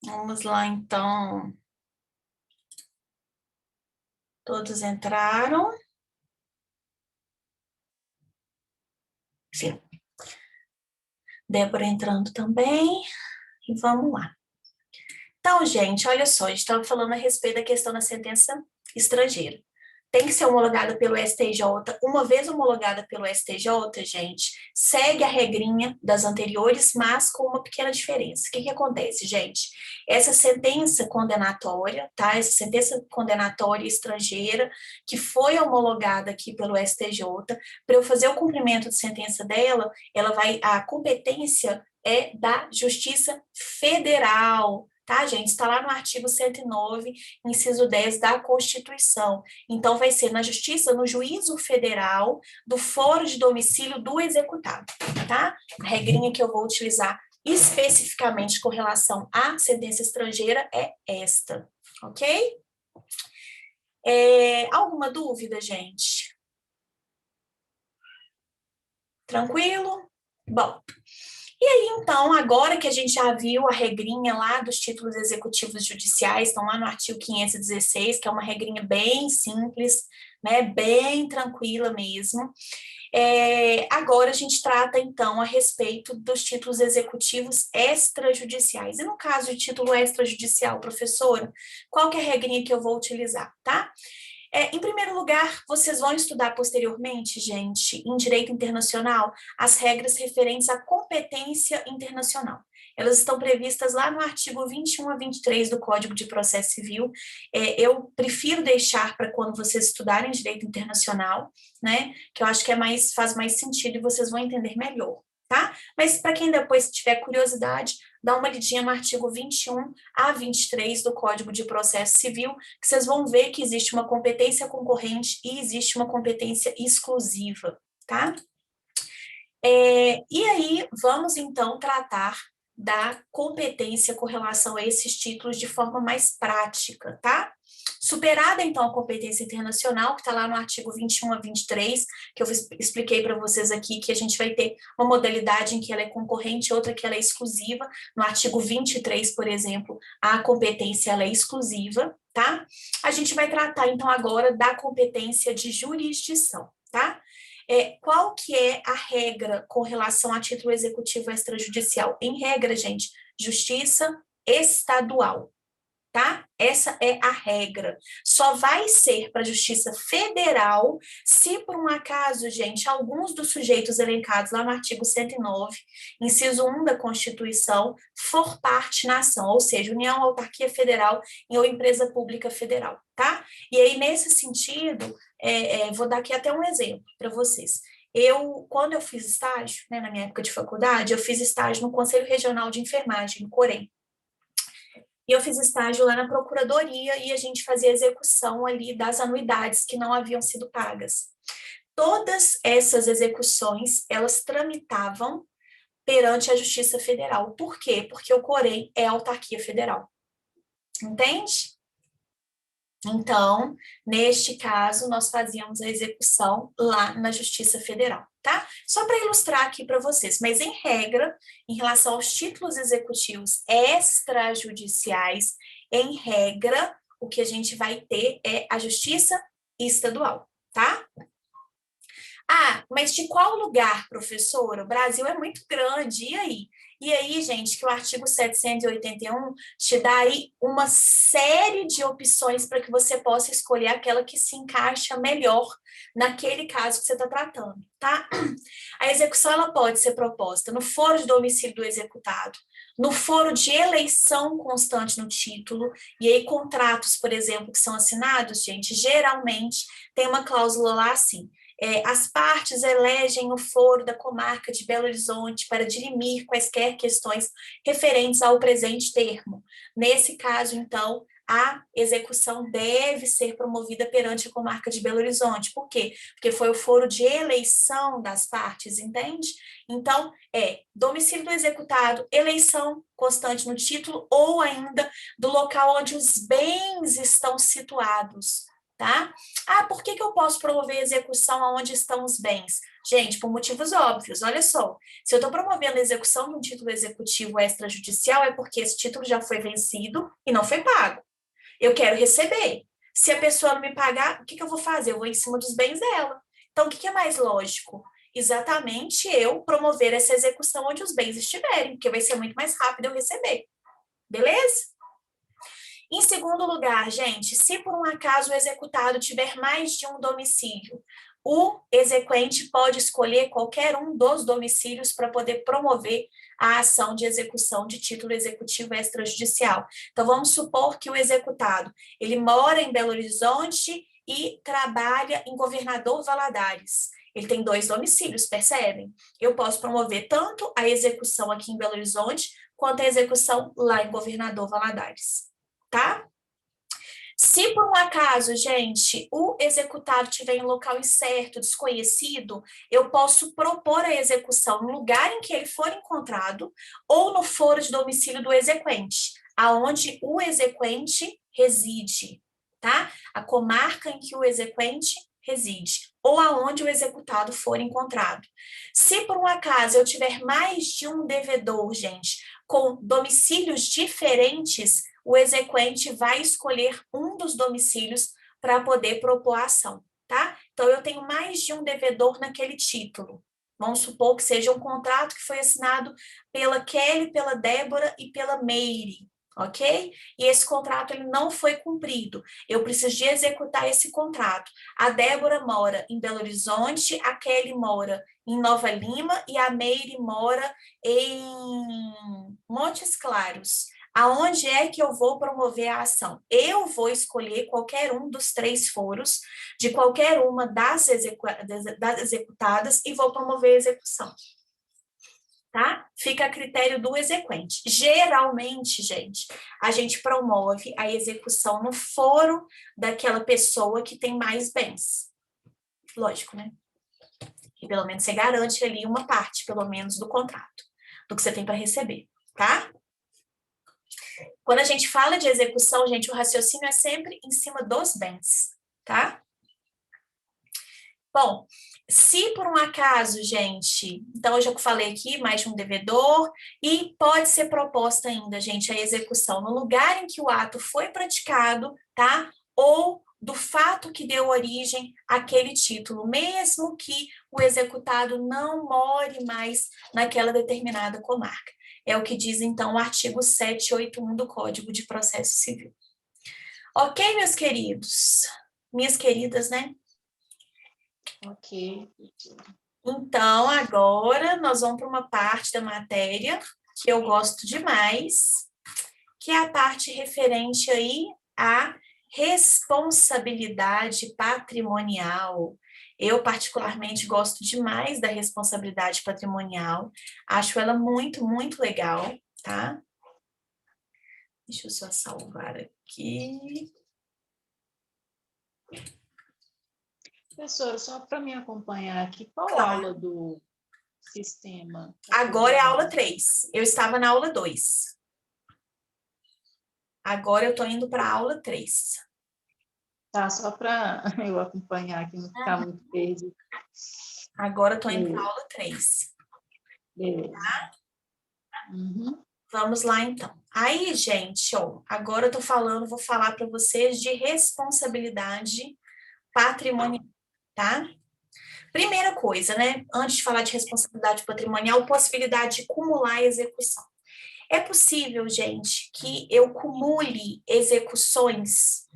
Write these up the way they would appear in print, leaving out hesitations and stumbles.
Vamos lá, então. Todos entraram? Sim. Débora entrando também. E vamos lá. Então, gente, olha só, a gente estava falando a respeito da questão da sentença estrangeira. Tem que ser homologada pelo STJ. Uma vez homologada pelo STJ, gente, segue a regrinha das anteriores, mas com uma pequena diferença. O que acontece, gente? Essa sentença condenatória, tá? Essa sentença condenatória estrangeira que foi homologada aqui pelo STJ, para eu fazer o cumprimento de sentença dela, a competência é da Justiça Federal. Tá, gente? Está lá no artigo 109, inciso 10 da Constituição. Então, vai ser na Justiça, no Juízo Federal, do foro de domicílio do executado, tá? A regrinha que eu vou utilizar especificamente com relação à sentença estrangeira é esta, ok? Alguma dúvida, gente? Tranquilo? Bom, e aí, então, agora que a gente já viu a regrinha lá dos títulos executivos judiciais, estão lá no artigo 516, que é uma regrinha bem simples, né, bem tranquila mesmo. Agora a gente trata, então, a respeito dos títulos executivos extrajudiciais. E no caso de título extrajudicial, professora, qual que é a regrinha que eu vou utilizar, tá? Em primeiro lugar, vocês vão estudar posteriormente, gente, em direito internacional, as regras referentes à competência internacional. Elas estão previstas lá no artigo 21 a 23 do Código de Processo Civil. Eu prefiro deixar para quando vocês estudarem direito internacional, né? Que eu acho que faz mais sentido e vocês vão entender melhor, tá? Mas para quem depois tiver curiosidade, dá uma lidinha no artigo 21 a 23 do Código de Processo Civil, que vocês vão ver que existe uma competência concorrente e existe uma competência exclusiva, tá? E aí, vamos então tratar da competência com relação a esses títulos de forma mais prática, tá? Superada, então, a competência internacional, que está lá no artigo 21 a 23, que eu expliquei para vocês aqui, que a gente vai ter uma modalidade em que ela é concorrente, outra que ela é exclusiva. No artigo 23, por exemplo, a competência ela é exclusiva, tá? A gente vai tratar, então, agora da competência de jurisdição, tá? Qual que é a regra com relação a título executivo extrajudicial? Em regra, gente, justiça estadual, tá? Essa é a regra. Só vai ser para a Justiça Federal se, por um acaso, gente, alguns dos sujeitos elencados lá no artigo 109, inciso 1 da Constituição, for parte na ação, ou seja, União, autarquia federal ou empresa pública federal, tá? E aí, nesse sentido, vou dar aqui até um exemplo para vocês. Quando eu fiz estágio, né, na minha época de faculdade, eu fiz estágio no Conselho Regional de Enfermagem, no COREN. E eu fiz estágio lá na procuradoria e a gente fazia execução ali das anuidades que não haviam sido pagas. Todas essas execuções, elas tramitavam perante a Justiça Federal. Por quê? Porque o COREN é a autarquia federal. Entende? Então, neste caso, nós fazíamos a execução lá na Justiça Federal, tá? Só para ilustrar aqui para vocês, mas em regra, em relação aos títulos executivos extrajudiciais, em regra, o que a gente vai ter é a Justiça Estadual, tá? Ah, mas de qual lugar, professora? O Brasil é muito grande, e aí? E aí, gente, que o artigo 781 te dá aí uma série de opções para que você possa escolher aquela que se encaixa melhor naquele caso que você está tratando, tá? A execução ela pode ser proposta no foro de domicílio do executado, no foro de eleição constante no título, e aí contratos, por exemplo, que são assinados, gente, geralmente tem uma cláusula lá assim, as partes elegem o foro da comarca de Belo Horizonte para dirimir quaisquer questões referentes ao presente termo. Nesse caso, então, a execução deve ser promovida perante a comarca de Belo Horizonte. Por quê? Porque foi o foro de eleição das partes, entende? Então, domicílio do executado, eleição constante no título ou ainda do local onde os bens estão situados. tá? Ah, por que eu posso promover execução aonde estão os bens? Gente, por motivos óbvios, olha só. Se eu estou promovendo a execução de um título executivo extrajudicial, é porque esse título já foi vencido e não foi pago. Eu quero receber. Se a pessoa não me pagar, o que eu vou fazer? Eu vou em cima dos bens dela. Então, o que é mais lógico? Exatamente eu promover essa execução onde os bens estiverem, porque vai ser muito mais rápido eu receber. Beleza? Em segundo lugar, gente, se por um acaso o executado tiver mais de um domicílio, o exequente pode escolher qualquer um dos domicílios para poder promover a ação de execução de título executivo extrajudicial. Então, vamos supor que o executado, ele mora em Belo Horizonte e trabalha em Governador Valadares. Ele tem 2 domicílios, percebem? Eu posso promover tanto a execução aqui em Belo Horizonte, quanto a execução lá em Governador Valadares. Tá? Se por um acaso, gente, o executado estiver em local incerto, desconhecido, eu posso propor a execução no lugar em que ele for encontrado ou no foro de domicílio do exequente, aonde o exequente reside, tá? A comarca em que o exequente reside, ou aonde o executado for encontrado. Se por um acaso eu tiver mais de um devedor, gente, com domicílios diferentes, o exequente vai escolher um dos domicílios para poder propor a ação, tá? Então, eu tenho mais de um devedor naquele título. Vamos supor que seja um contrato que foi assinado pela Kelly, pela Débora e pela Meire, ok? E esse contrato ele não foi cumprido. Eu preciso de executar esse contrato. A Débora mora em Belo Horizonte, a Kelly mora em Nova Lima e a Meire mora em Montes Claros. Aonde é que eu vou promover a ação? Eu vou escolher qualquer um dos 3 foros de qualquer uma das executadas e vou promover a execução. Tá? Fica a critério do exequente. Geralmente, gente, a gente promove a execução no foro daquela pessoa que tem mais bens. Lógico, né? E pelo menos você garante ali uma parte, pelo menos, do contrato, do que você tem para receber, tá? Quando a gente fala de execução, gente, o raciocínio é sempre em cima dos bens, tá? Bom, se por um acaso, gente, então eu já falei aqui, mais de um devedor, e pode ser proposta ainda, gente, a execução no lugar em que o ato foi praticado, tá? Ou do fato que deu origem àquele título, mesmo que o executado não more mais naquela determinada comarca. É o que diz, então, o artigo 781 do Código de Processo Civil. Ok, meus queridos? Minhas queridas, né? Ok. Então, agora nós vamos para uma parte da matéria que eu gosto demais, que é a parte referente aí à responsabilidade patrimonial. Eu, particularmente, gosto demais da responsabilidade patrimonial. Acho ela muito, muito legal, tá? Deixa eu só salvar aqui. Professora, só para me acompanhar aqui, qual Claro. aula do sistema? Agora é a aula 3. Eu estava na aula 2. Agora eu estou indo para a aula 3. Tá, só para eu acompanhar aqui, não ficar muito perdido. Agora eu estou indo para a aula 3. Beleza. Uhum. Vamos lá, então. Aí, gente, ó, agora eu tô falando, vou falar para vocês de responsabilidade patrimonial, tá? Primeira coisa, né? Antes de falar de responsabilidade patrimonial, possibilidade de cumular a execução. É possível, gente, que eu cumule execuções,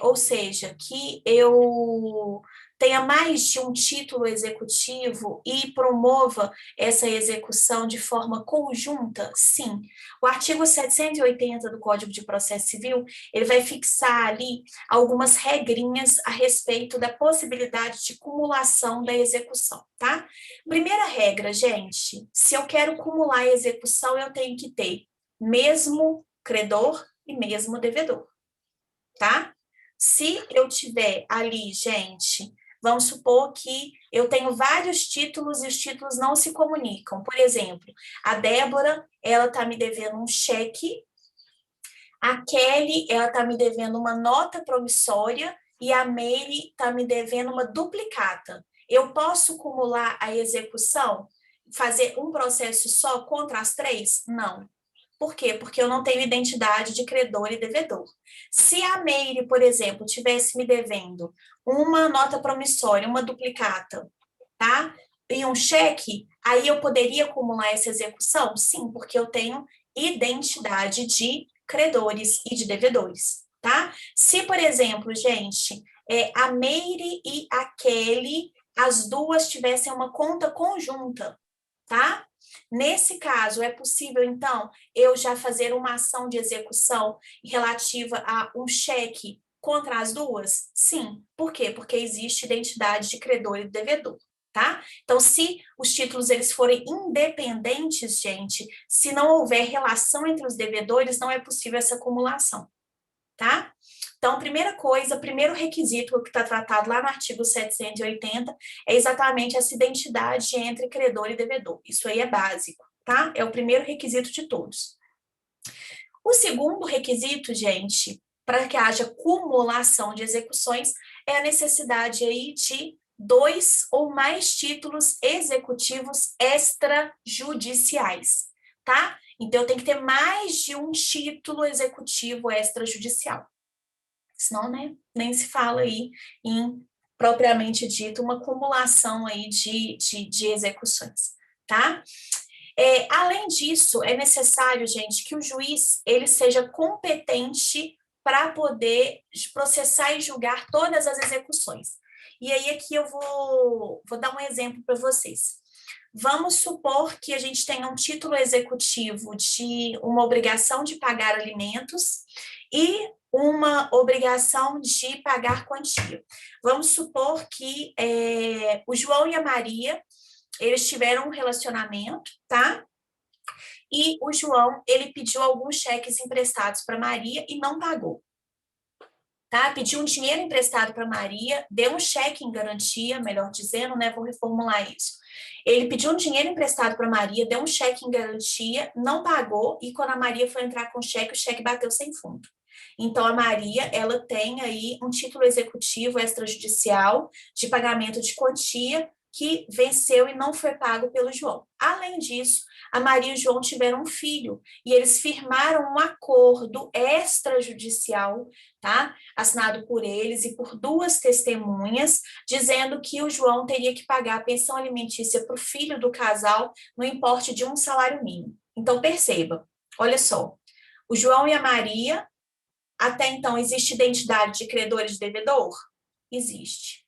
ou seja, que eu tenha mais de um título executivo e promova essa execução de forma conjunta? Sim. O artigo 780 do Código de Processo Civil, ele vai fixar ali algumas regrinhas a respeito da possibilidade de cumulação da execução, tá? Primeira regra, gente, se eu quero cumular a execução, eu tenho que ter mesmo credor e mesmo devedor, tá? Se eu tiver ali, gente, vamos supor que eu tenho vários títulos e os títulos não se comunicam. Por exemplo, a Débora, ela tá me devendo um cheque, a Kelly, ela tá me devendo uma nota promissória e a Meire está me devendo uma duplicata. Eu posso acumular a execução, fazer um processo só contra as três? Não. Por quê? Porque eu não tenho identidade de credor e devedor. Se a Meire, por exemplo, tivesse me devendo uma nota promissória, uma duplicata, tá? E um cheque, aí eu poderia acumular essa execução? Sim, porque eu tenho identidade de credores e de devedores, tá? Se, por exemplo, gente, a Meire e a Kelly, as duas tivessem uma conta conjunta, tá? Nesse caso, é possível, então, eu já fazer uma ação de execução relativa a um cheque contra as duas? Sim. Por quê? Porque existe identidade de credor e devedor, tá? Então, se os títulos eles forem independentes, gente, se não houver relação entre os devedores, não é possível essa acumulação, tá? Então, primeira coisa, primeiro requisito que está tratado lá no artigo 780 é exatamente essa identidade entre credor e devedor. Isso aí é básico, tá? É o primeiro requisito de todos. O segundo requisito, gente, para que haja cumulação de execuções, é a necessidade aí de 2 ou mais títulos executivos extrajudiciais, tá? Então, tem que ter mais de um título executivo extrajudicial. Senão, né, nem se fala aí em, propriamente dito, uma acumulação aí de execuções, tá? Além disso, é necessário, gente, que o juiz ele seja competente para poder processar e julgar todas as execuções. E aí aqui eu vou dar um exemplo para vocês. Vamos supor que a gente tenha um título executivo de uma obrigação de pagar alimentos e uma obrigação de pagar quantia. Vamos supor que o João e a Maria, eles tiveram um relacionamento, tá? E o João, ele pediu alguns cheques emprestados para Maria e não pagou. Tá? Pediu um dinheiro emprestado para Maria, deu um cheque em garantia, melhor dizendo, né? Vou reformular isso. Ele pediu um dinheiro emprestado para Maria, deu um cheque em garantia, não pagou, e quando a Maria foi entrar com o cheque bateu sem fundo. Então, a Maria, ela tem aí um título executivo extrajudicial de pagamento de quantia que venceu e não foi pago pelo João. Além disso, a Maria e o João tiveram um filho e eles firmaram um acordo extrajudicial, tá? Assinado por eles e por duas testemunhas, dizendo que o João teria que pagar a pensão alimentícia para o filho do casal no importe de um salário mínimo. Então, perceba, olha só, o João e a Maria, até então, existe identidade de credor e de devedor? Existe.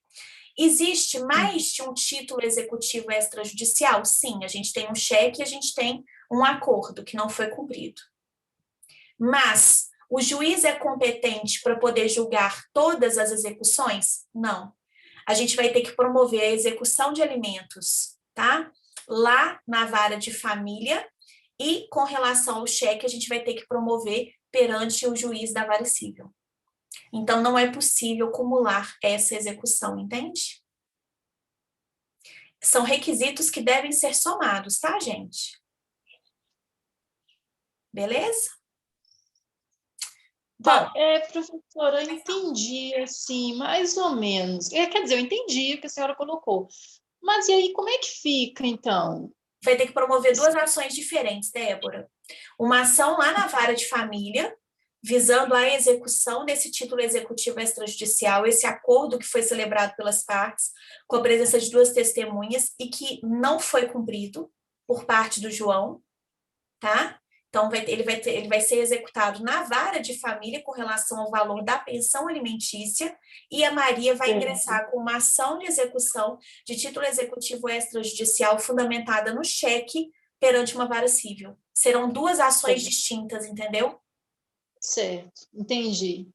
Existe mais de um título executivo extrajudicial? Sim, a gente tem um cheque e a gente tem um acordo que não foi cumprido. Mas o juiz é competente para poder julgar todas as execuções? Não. A gente vai ter que promover a execução de alimentos, tá? Lá na vara de família e com relação ao cheque, a gente vai ter que promover perante o juiz da vara civil. Então, não é possível acumular essa execução, entende? São requisitos que devem ser somados, tá, gente? Beleza? Tá, professora, eu entendi, assim, mais ou menos. Quer dizer, eu entendi o que a senhora colocou. Mas e aí, como é que fica, então? Vai ter que promover duas ações diferentes, Débora. Uma ação lá na vara de família, visando a execução desse título executivo extrajudicial, esse acordo que foi celebrado pelas partes, com a presença de duas testemunhas e que não foi cumprido por parte do João, tá? Então, ele vai ser executado na vara de família com relação ao valor da pensão alimentícia e a Maria vai ingressar com uma ação de execução de título executivo extrajudicial fundamentada no cheque perante uma vara civil. Serão duas ações distintas, entendeu? Certo, entendi.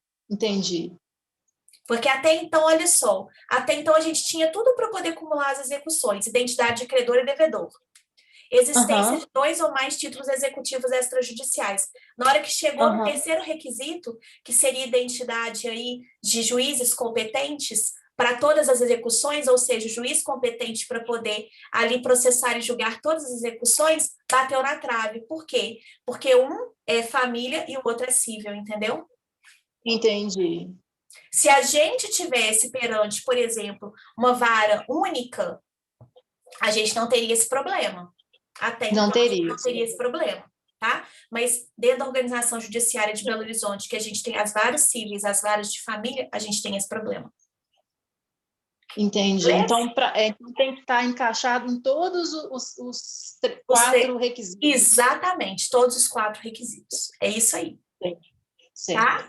Porque até então, olha só, até então a gente tinha tudo para poder acumular as execuções, identidade de credor e devedor. Existência de 2 ou mais títulos executivos extrajudiciais. Na hora que chegou no terceiro requisito, que seria identidade aí de juízes competentes para todas as execuções, ou seja, juiz competente para poder ali processar e julgar todas as execuções, bateu na trave. Por quê? Porque um é família e o outro é civil, entendeu? Entendi. Se a gente tivesse perante, por exemplo, uma vara única, a gente não teria esse problema. Até Não então, a gente teria. não teria esse problema, tá? Mas dentro da organização judiciária de Belo Horizonte, que a gente tem as varas cíveis, as varas de família, a gente tem esse problema. Entendi. Beleza? Então, então tem que estar encaixado em todos os Você, 4 requisitos. exatamente, todos os 4 requisitos. É isso aí. Certo. Tá?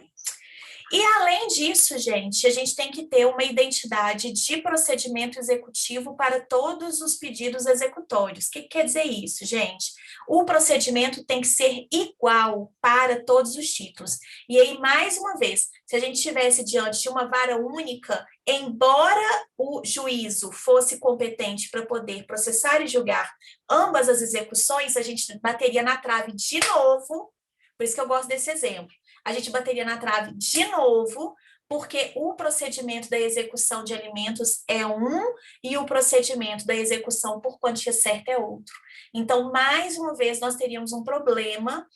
E além disso, gente, a gente tem que ter uma identidade de procedimento executivo para todos os pedidos executórios. O que quer dizer isso, gente? O procedimento tem que ser igual para todos os títulos. E aí, mais uma vez, se a gente estivesse diante de uma vara única, embora o juízo fosse competente para poder processar e julgar ambas as execuções, a gente bateria na trave de novo. Por isso que eu gosto desse exemplo. A gente bateria na trave de novo, porque o procedimento da execução de alimentos é um e o procedimento da execução por quantia certa é outro. Então, mais uma vez, nós teríamos um problema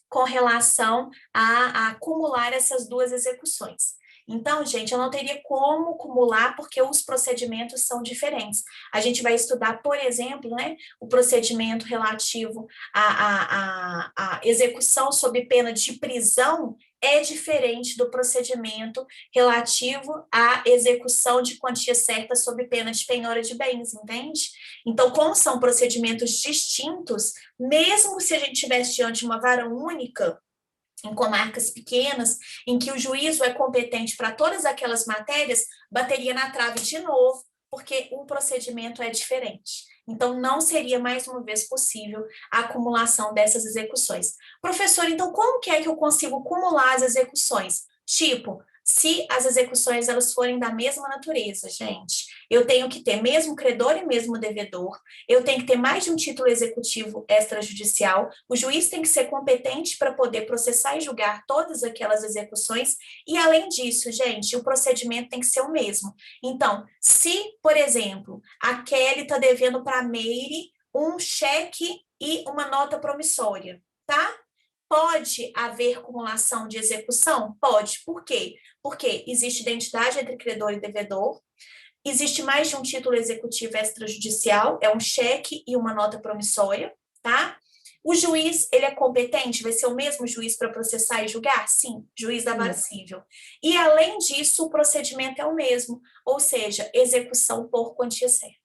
com relação a acumular essas duas execuções. Então, gente, eu não teria como acumular porque os procedimentos são diferentes. A gente vai estudar, por exemplo, né, o procedimento relativo à execução sob pena de prisão é diferente do procedimento relativo à execução de quantia certa sob pena de penhora de bens, entende? Então, como são procedimentos distintos, mesmo se a gente estivesse diante de uma vara única, em comarcas pequenas, em que o juízo é competente para todas aquelas matérias, bateria na trave de novo, porque o procedimento é diferente. Então, não seria, mais uma vez, possível a acumulação dessas execuções. Professor, então, como que é que eu consigo acumular as execuções? Tipo, se as execuções elas forem da mesma natureza, gente, eu tenho que ter mesmo credor e mesmo devedor, eu tenho que ter mais de um título executivo extrajudicial, o juiz tem que ser competente para poder processar e julgar todas aquelas execuções, e além disso, gente, o procedimento tem que ser o mesmo. Então, se, por exemplo, a Kelly está devendo para a Meire um cheque e uma nota promissória, tá? Pode haver acumulação de execução? Pode. Por quê? Porque existe identidade entre credor e devedor, existe mais de um título executivo extrajudicial, é um cheque e uma nota promissória, tá? O juiz, ele é competente? Vai ser o mesmo juiz para processar e julgar? Sim, juiz da vara civil. E, além disso, o procedimento é o mesmo, ou seja, execução por quantia certa.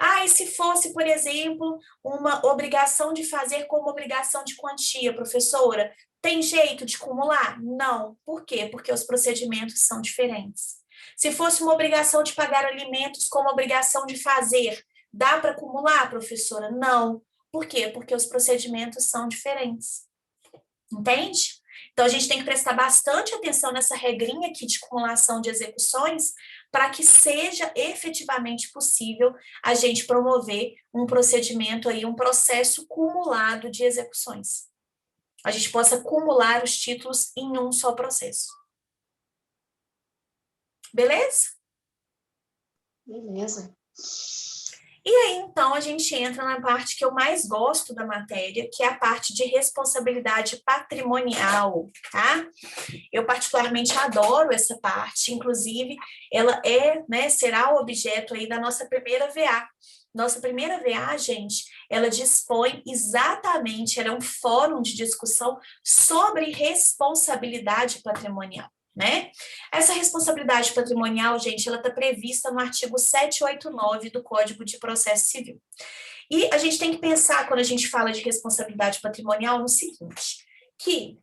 Ah, e se fosse, por exemplo, uma obrigação de fazer como obrigação de quantia, professora, tem jeito de acumular? Não. Por quê? Porque os procedimentos são diferentes. Se fosse uma obrigação de pagar alimentos como obrigação de fazer, dá para acumular, professora? Não. Por quê? Porque os procedimentos são diferentes. Entende? Então, a gente tem que prestar bastante atenção nessa regrinha aqui de acumulação de execuções para que seja efetivamente possível a gente promover um procedimento aí, um processo cumulado de execuções. A gente possa acumular os títulos em um só processo. Beleza? Beleza. E aí, então, a gente entra na parte que eu mais gosto da matéria, que é a parte de responsabilidade patrimonial, tá? Eu particularmente adoro essa parte, inclusive, ela né, será o objeto aí da nossa primeira VA. Nossa primeira VA, gente, ela dispõe exatamente, ela é um fórum de discussão sobre responsabilidade patrimonial. Né? Essa responsabilidade patrimonial, gente, ela está prevista no artigo 789 do Código de Processo Civil. E a gente tem que pensar, quando a gente fala de responsabilidade patrimonial, no seguinte, que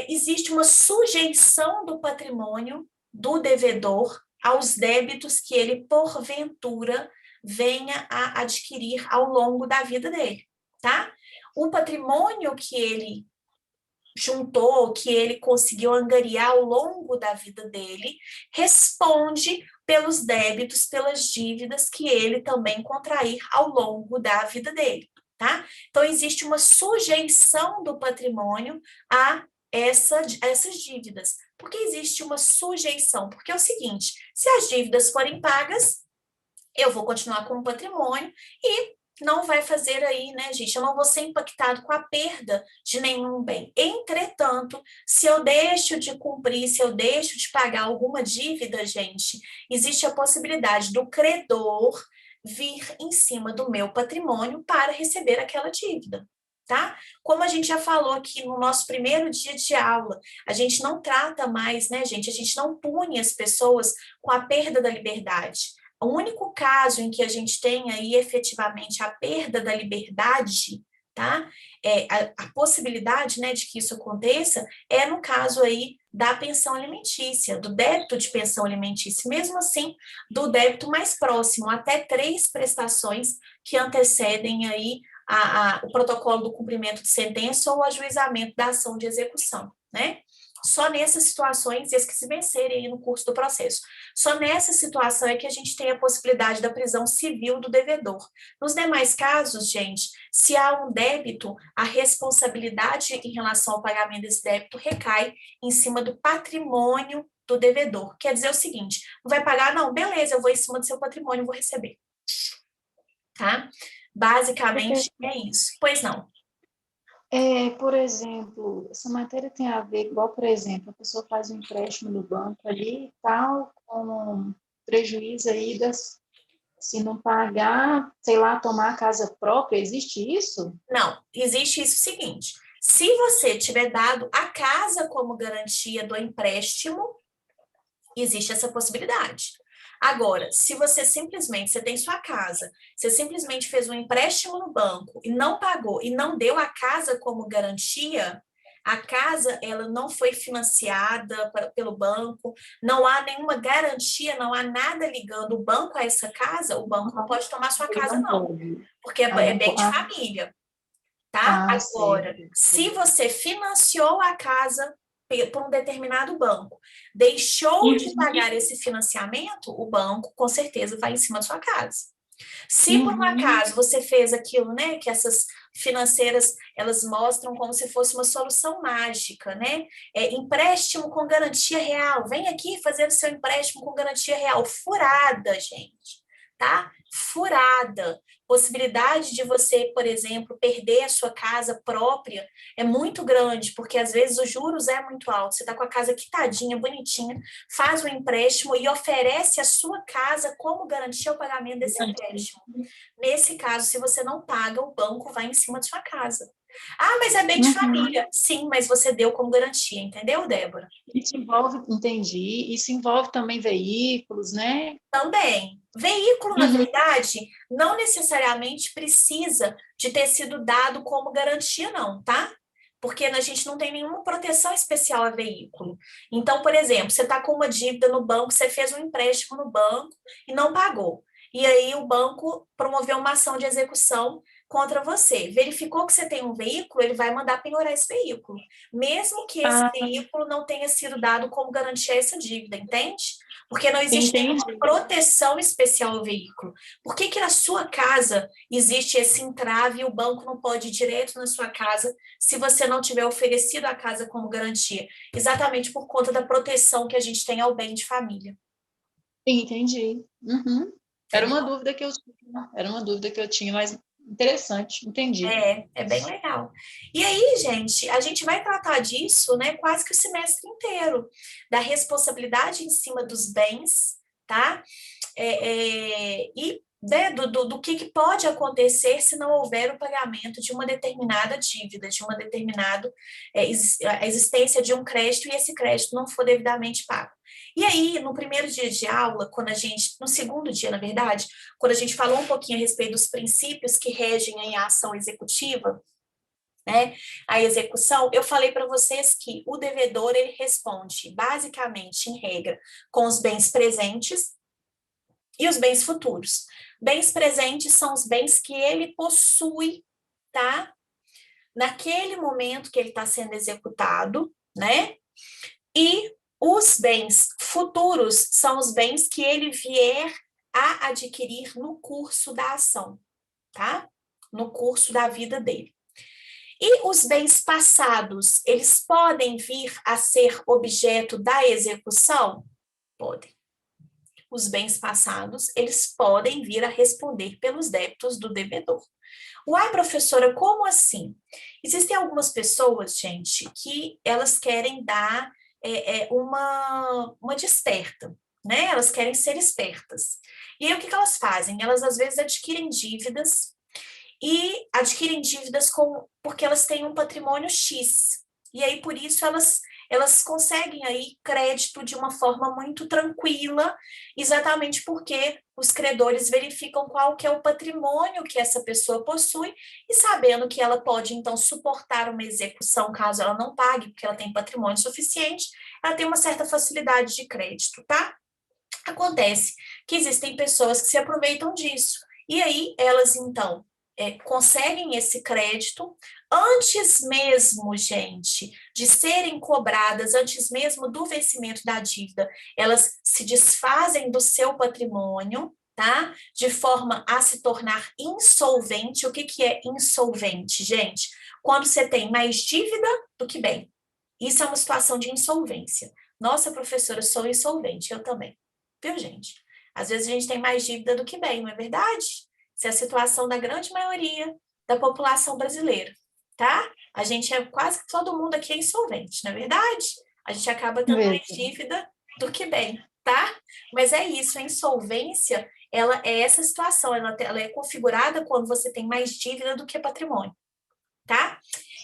existe uma sujeição do patrimônio do devedor aos débitos que ele, porventura, venha a adquirir ao longo da vida dele, tá? O patrimônio que ele juntou, que ele conseguiu angariar ao longo da vida dele, responde pelos débitos, pelas dívidas que ele também contrair ao longo da vida dele, tá? Então, existe uma sujeição do patrimônio a essas dívidas. Por que existe uma sujeição? Porque é o seguinte, se as dívidas forem pagas, eu vou continuar com o patrimônio e não vai fazer aí, né, gente? Eu não vou ser impactado com a perda de nenhum bem. Entretanto, se eu deixo de cumprir, se eu deixo de pagar alguma dívida, gente, existe a possibilidade do credor vir em cima do meu patrimônio para receber aquela dívida. Tá? Como a gente já falou aqui no nosso primeiro dia de aula, a gente não trata mais, né, gente? A gente não pune as pessoas com a perda da liberdade. O único caso em que a gente tem aí efetivamente a perda da liberdade, tá? A possibilidade, né, de que isso aconteça é no caso aí da pensão alimentícia, do débito de pensão alimentícia, mesmo assim, do débito mais próximo, até 3 prestações que antecedem aí o protocolo do cumprimento de sentença ou o ajuizamento da ação de execução, né? Só nessas situações, e as que se vencerem aí no curso do processo, só nessa situação é que a gente tem a possibilidade da prisão civil do devedor. Nos demais casos, gente, se há um débito, a responsabilidade em relação ao pagamento desse débito recai em cima do patrimônio do devedor. Quer dizer o seguinte, não vai pagar? Não, beleza, eu vou em cima do seu patrimônio, vou receber. Tá? Basicamente é isso. Pois não. Por exemplo, essa matéria tem a ver, igual, por exemplo, a pessoa faz um empréstimo no banco ali e tal, com prejuízo aí se não pagar, sei lá, tomar a casa própria, existe isso? Não, existe isso o seguinte, se você tiver dado a casa como garantia do empréstimo, existe essa possibilidade. Agora, se você tem sua casa, você simplesmente fez um empréstimo no banco e não pagou e não deu a casa como garantia, a casa ela não foi financiada pelo banco, não há nenhuma garantia, não há nada ligando o banco a essa casa, o banco não pode tomar sua casa não, porque é bem de família, tá? Agora, Certo. se você financiou a casa por um determinado banco, deixou de pagar esse financiamento, o banco com certeza vai em cima da sua casa. Se por um acaso você fez aquilo, né, que essas financeiras elas mostram como se fosse uma solução mágica, né? Empréstimo com garantia real. Vem aqui fazer o seu empréstimo com garantia real. Furada, gente, tá? Furada. Possibilidade de você, por exemplo, perder a sua casa própria é muito grande, porque às vezes os juros é muito alto. Você está com a casa quitadinha, bonitinha, faz um empréstimo e oferece a sua casa como garantia ao pagamento desse empréstimo. Nesse caso, se você não paga, o banco vai em cima de sua casa. Ah, mas é bem de família. Sim, mas você deu como garantia, entendeu, Débora? Isso envolve, entendi, isso envolve também veículos, né? Também. Veículo, na verdade, não necessariamente precisa de ter sido dado como garantia, não, tá? Porque a gente não tem nenhuma proteção especial a veículo. Então, por exemplo, você está com uma dívida no banco, você fez um empréstimo no banco e não pagou. E aí o banco promoveu uma ação de execução contra você. Verificou que você tem um veículo, ele vai mandar penhorar esse veículo, mesmo que esse Ah, veículo não tenha sido dado como garantia a essa dívida, entende? Porque não existe entendi. nenhuma proteção especial ao veículo. Por que que na sua casa existe esse entrave e o banco não pode ir direto na sua casa se você não tiver oferecido a casa como garantia? Exatamente por conta da proteção que a gente tem ao bem de família. Entendi. Era uma Entendeu? dúvida que eu tinha, era uma dúvida que eu tinha, mas interessante, entendi. É bem legal. E aí, gente, a gente vai tratar disso, né, quase que o semestre inteiro, da responsabilidade em cima dos bens, tá? E né, do que pode acontecer se não houver o pagamento de uma determinada dívida, de uma determinada a existência de um crédito e esse crédito não for devidamente pago. E aí, no primeiro dia de aula, no segundo dia, na verdade, quando a gente falou um pouquinho a respeito dos princípios que regem a ação executiva, né, a execução, eu falei para vocês que o devedor ele responde basicamente, em regra, com os bens presentes e os bens futuros. Bens presentes são os bens que ele possui, tá? Naquele momento que ele está sendo executado, né? E os bens futuros são os bens que ele vier a adquirir no curso da ação, tá? No curso da vida dele. E os bens passados, eles podem vir a ser objeto da execução? Podem. os bens passados, eles podem vir a responder pelos débitos do devedor. Uai, professora, como assim? Existem algumas pessoas, gente, que elas querem dar uma desperta, né? Elas querem ser espertas. E aí, o que elas fazem? Elas, às vezes, adquirem dívidas, e adquirem dívidas porque elas têm um patrimônio X. E aí, por isso, elas conseguem aí crédito de uma forma muito tranquila, exatamente porque os credores verificam qual que é o patrimônio que essa pessoa possui e sabendo que ela pode, então, suportar uma execução caso ela não pague, porque ela tem patrimônio suficiente, ela tem uma certa facilidade de crédito, tá? Acontece que existem pessoas que se aproveitam disso. E aí, elas, então, conseguem esse crédito antes mesmo, gente, de serem cobradas, antes mesmo do vencimento da dívida, elas se desfazem do seu patrimônio, tá? De forma a se tornar insolvente. O que que é insolvente, gente? Quando você tem mais dívida do que bem. Isso é uma situação de insolvência. Nossa, professora, sou insolvente, eu também. Viu, gente? Às vezes a gente tem mais dívida do que bem, não é verdade? Essa é a situação da grande maioria da população brasileira, tá? A gente quase que todo mundo aqui é insolvente, não é verdade? A gente acaba tendo mais dívida do que bem, tá? Mas é isso, a insolvência, ela é essa situação, ela é configurada quando você tem mais dívida do que patrimônio, tá?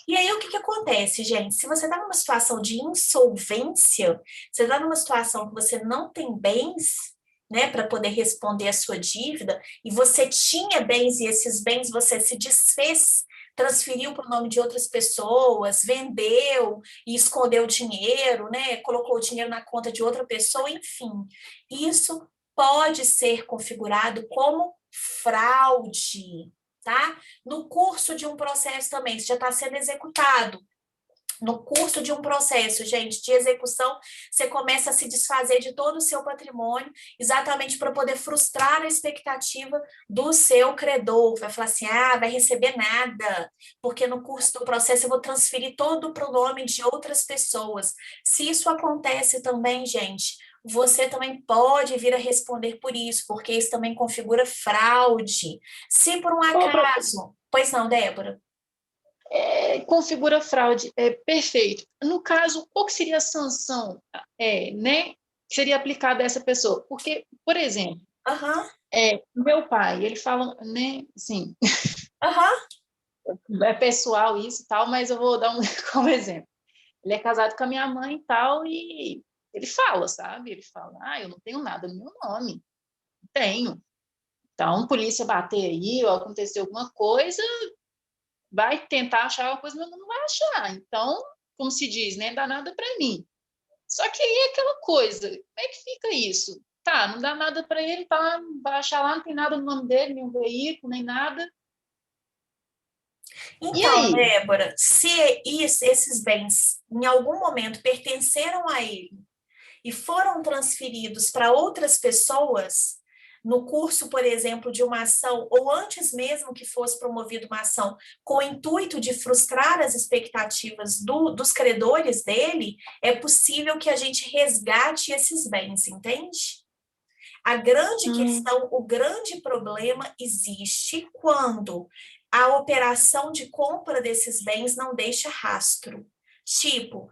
E aí, o que acontece, gente? Se você está numa situação de insolvência, você está numa situação que você não tem bens, né, para poder responder a sua dívida, e você tinha bens e esses bens você se desfez, transferiu para o nome de outras pessoas, vendeu e escondeu o dinheiro, né, colocou o dinheiro na conta de outra pessoa, enfim. Isso pode ser configurado como fraude, tá? No curso de um processo também, isso já está sendo executado. No curso de um processo, gente, de execução, você começa a se desfazer de todo o seu patrimônio, exatamente para poder frustrar a expectativa do seu credor. Vai falar assim: ah, vai receber nada, porque no curso do processo eu vou transferir todo para o nome de outras pessoas. Se isso acontece também, gente, você também pode vir a responder por isso, porque isso também configura fraude. Se por um acaso. Pois não, Débora. Configura fraude, perfeito. No caso, qual que seria a sanção, né, que seria aplicada a essa pessoa? Porque, por exemplo, meu pai, ele fala, né, assim, é pessoal isso e tal, mas eu vou dar um como exemplo. Ele é casado com a minha mãe e tal, e ele fala, sabe? Ele fala, eu não tenho nada no meu nome. Não tenho. Então, polícia bater aí, ou acontecer alguma coisa, vai tentar achar uma coisa, mas não vai achar. Então, como se diz, nem dá nada para mim. Só que aí é aquela coisa, como é que fica isso? Tá, não dá nada para ele, tá, vai achar lá, não tem nada no nome dele, nenhum veículo, nem nada. E Então, aí? Débora, se esses bens em algum momento pertenceram a ele e foram transferidos para outras pessoas, no curso, por exemplo, de uma ação, ou antes mesmo que fosse promovida uma ação, com o intuito de frustrar as expectativas dos credores dele, é possível que a gente resgate esses bens, entende? A grande questão, o grande problema existe quando a operação de compra desses bens não deixa rastro. Tipo,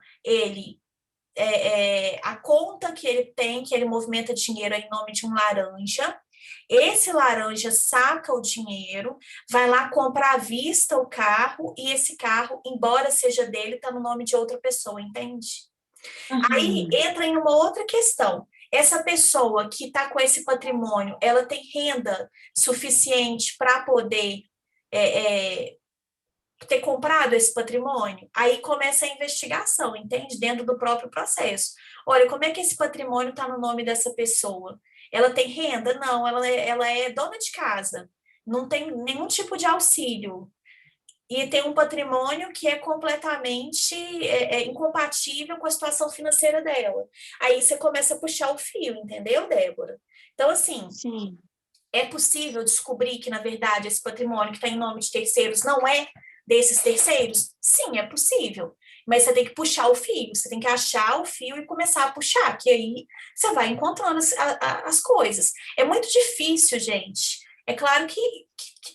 a conta que ele tem, que ele movimenta dinheiro em nome de um laranja, esse laranja saca o dinheiro, vai lá, compra à vista o carro, e esse carro, embora seja dele, está no nome de outra pessoa, entende? Aí entra em uma outra questão. Essa pessoa que está com esse patrimônio, ela tem renda suficiente para poder ter comprado esse patrimônio? Aí começa a investigação, entende? Dentro do próprio processo. Olha, como é que esse patrimônio está no nome dessa pessoa? Ela tem renda? Não, ela é dona de casa. Não tem nenhum tipo de auxílio e tem um patrimônio que é completamente incompatível com a situação financeira dela. Aí você começa a puxar o fio, entendeu, Débora? Então, assim, Sim. é possível descobrir que, na verdade, esse patrimônio que está em nome de terceiros não é desses terceiros? Sim, é possível. Mas você tem que puxar o fio, você tem que achar o fio e começar a puxar, que aí você vai encontrando as coisas. É muito difícil, gente. É claro que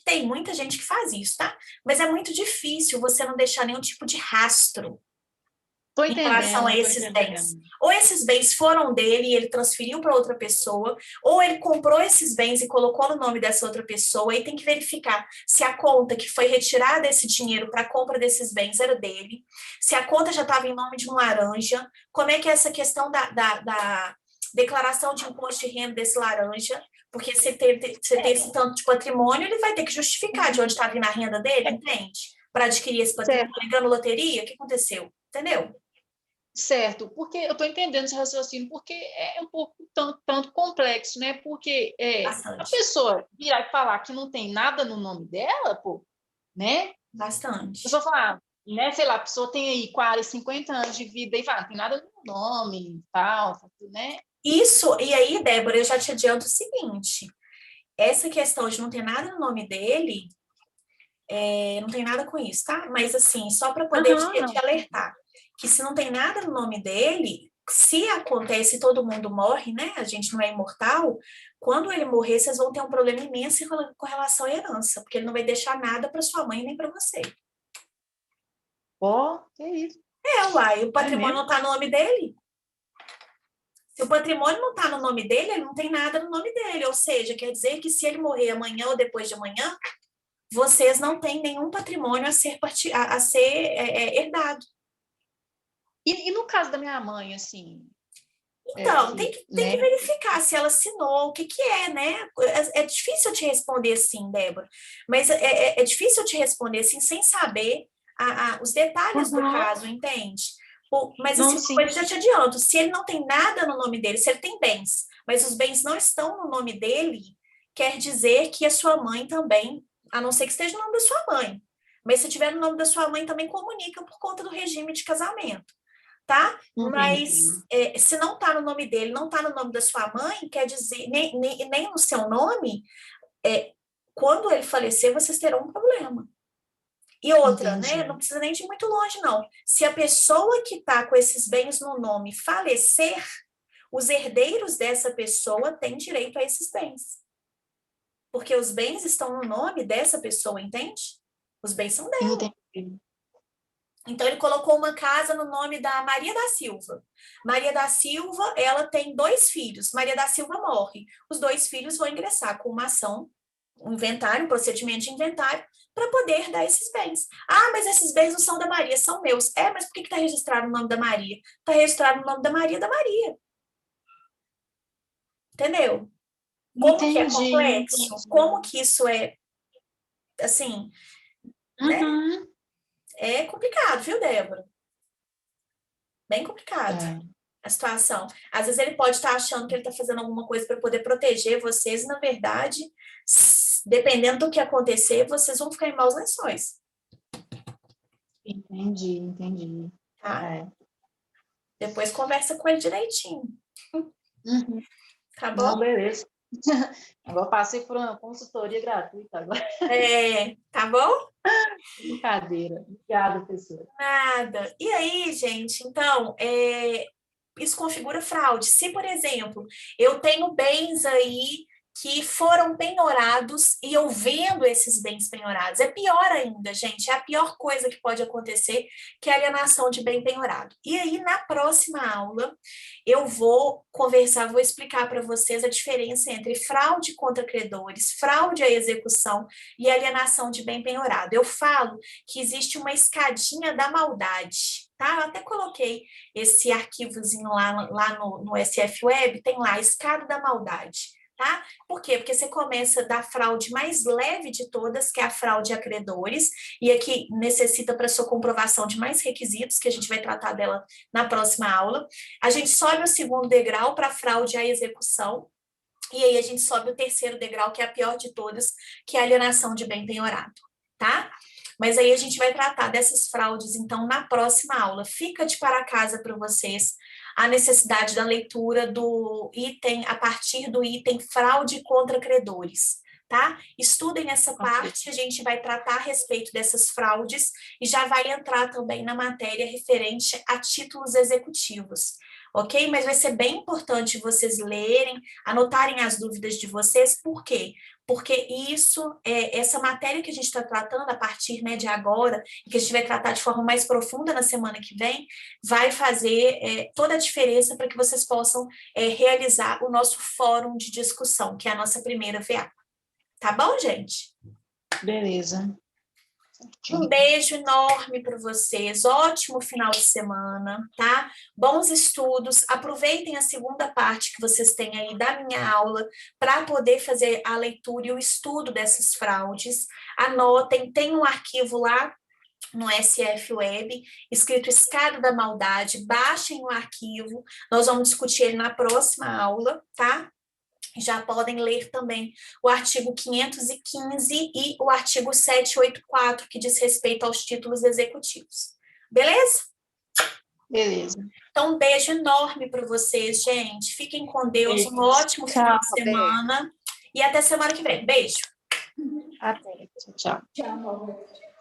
tem muita gente que faz isso, tá? Mas é muito difícil você não deixar nenhum tipo de rastro Tô em relação a entendendo, tô esses bens. entendendo. Ou esses bens foram dele e ele transferiu para outra pessoa, ou ele comprou esses bens e colocou no nome dessa outra pessoa, e tem que verificar se a conta que foi retirada esse dinheiro para a compra desses bens era dele, se a conta já estava em nome de um laranja, como é que é essa questão da declaração de imposto de renda desse laranja, porque você tem esse tanto de patrimônio, ele vai ter que justificar de onde está vindo a renda dele, entende? Para adquirir esse patrimônio, Certo, ligando loteria, o que aconteceu? Entendeu? certo. Porque eu estou entendendo esse raciocínio, porque é um pouco tanto complexo, né? Porque a Bastante, pessoa virar e falar que não tem nada no nome dela, pô, né? A pessoa bastante. falar, né? Sei lá, a pessoa tem aí 40, 50 anos de vida e fala, não tem nada no nome, tal, né? Isso, e aí, Débora, eu já te adianto o seguinte: essa questão de não ter nada no nome dele, não tem nada com isso, tá? Mas assim, só para poder Aham, te não. alertar, que se não tem nada no nome dele, se acontece, todo mundo morre, né? A gente não é imortal. Quando ele morrer, vocês vão ter um problema imenso com relação à herança, porque ele não vai deixar nada para sua mãe nem para você. Ó, que isso. Uai, o É patrimônio não mesmo? está no nome dele? Se o patrimônio não está no nome dele, ele não tem nada no nome dele. Ou seja, quer dizer que se ele morrer amanhã ou depois de amanhã, vocês não têm nenhum patrimônio a ser herdado. E no caso da minha mãe, assim, Então, que, tem que né? verificar se ela assinou, o que, que é, né? É difícil eu te responder assim, Débora, mas é difícil eu te responder assim, sem saber os detalhes do Uhum. caso, entende? Mas, assim, Não, uma sim. coisa eu já te adianto: se ele não tem nada no nome dele, se ele tem bens, mas os bens não estão no nome dele, quer dizer que a sua mãe também, a não ser que esteja no nome da sua mãe, mas se tiver no nome da sua mãe, também comunica por conta do regime de casamento, tá? Mas Entendi. se não está no nome dele, não está no nome da sua mãe, quer dizer, nem no seu nome, é, quando ele falecer, vocês terão um problema. E outra, né? Não Entendi. precisa nem de ir muito longe, não. Se a pessoa que está com esses bens no nome falecer, os herdeiros dessa pessoa têm direito a esses bens. Porque os bens estão no nome dessa pessoa, entende? Os bens são dela. Entendi. Então, ele colocou uma casa no nome da Maria da Silva. Maria da Silva, ela tem 2 filhos. Maria da Silva morre. Os 2 filhos vão ingressar com uma ação, um inventário, um procedimento de inventário, para poder dar esses bens. Ah, mas esses bens não são da Maria, são meus. Mas por que está registrado o nome da Maria? Está registrado o nome da Maria. Entendeu? Como que é Entendi, complexo? Como entendi. que isso é, assim, né? Uhum. É complicado, viu, Débora? Bem complicado É. a situação. Às vezes ele pode estar achando que ele está fazendo alguma coisa para poder proteger vocês, e na verdade, dependendo do que acontecer, vocês vão ficar em maus lençóis, Entendi, entendi. tá? É. Depois conversa com ele direitinho, Uhum. tá Não, bom? beleza. Agora passei por uma consultoria gratuita agora. Tá bom? Brincadeira. Obrigada, professora. Nada. E aí, gente, então, isso configura fraude. Se, por exemplo, eu tenho bens aí que foram penhorados e eu vendo esses bens penhorados, é pior ainda, gente, é a pior coisa que pode acontecer, que é a alienação de bem penhorado. E aí, na próxima aula, eu vou conversar, vou explicar para vocês a diferença entre fraude contra credores, fraude à execução e alienação de bem penhorado. Eu falo que existe uma escadinha da maldade, tá? Eu até coloquei esse arquivozinho lá no SF Web, tem lá, escada da maldade, tá? Por quê? Porque você começa da fraude mais leve de todas, que é a fraude a credores, e aqui necessita para sua comprovação de mais requisitos, que a gente vai tratar dela na próxima aula. A gente sobe o segundo degrau para a fraude à execução, e aí a gente sobe o terceiro degrau, que é a pior de todas, que é a alienação de bem penhorado, tá? Mas aí a gente vai tratar dessas fraudes, então, na próxima aula. Fica de para casa para vocês a necessidade da leitura do item, a partir do item fraude contra credores, tá? Estudem essa parte, a gente vai tratar a respeito dessas fraudes e já vai entrar também na matéria referente a títulos executivos, ok? Mas vai ser bem importante vocês lerem, anotarem as dúvidas de vocês, por quê? Porque essa matéria que a gente está tratando a partir, né, de agora, e que a gente vai tratar de forma mais profunda na semana que vem, vai fazer toda a diferença para que vocês possam realizar o nosso fórum de discussão, que é a nossa primeira VA. Tá bom, gente? Beleza. Um beijo enorme para vocês, ótimo final de semana, tá? Bons estudos, aproveitem a segunda parte que vocês têm aí da minha aula para poder fazer a leitura e o estudo dessas fraudes. Anotem, tem um arquivo lá no SF Web, escrito Escada da Maldade, baixem o arquivo, nós vamos discutir ele na próxima aula, tá? Já podem ler também o artigo 515 e o artigo 784, que diz respeito aos títulos executivos. Beleza? Beleza. Então, um beijo enorme para vocês, gente. Fiquem com Deus, um ótimo final de semana. E até semana que vem. Beijo. Até. Tchau, tchau. Tchau.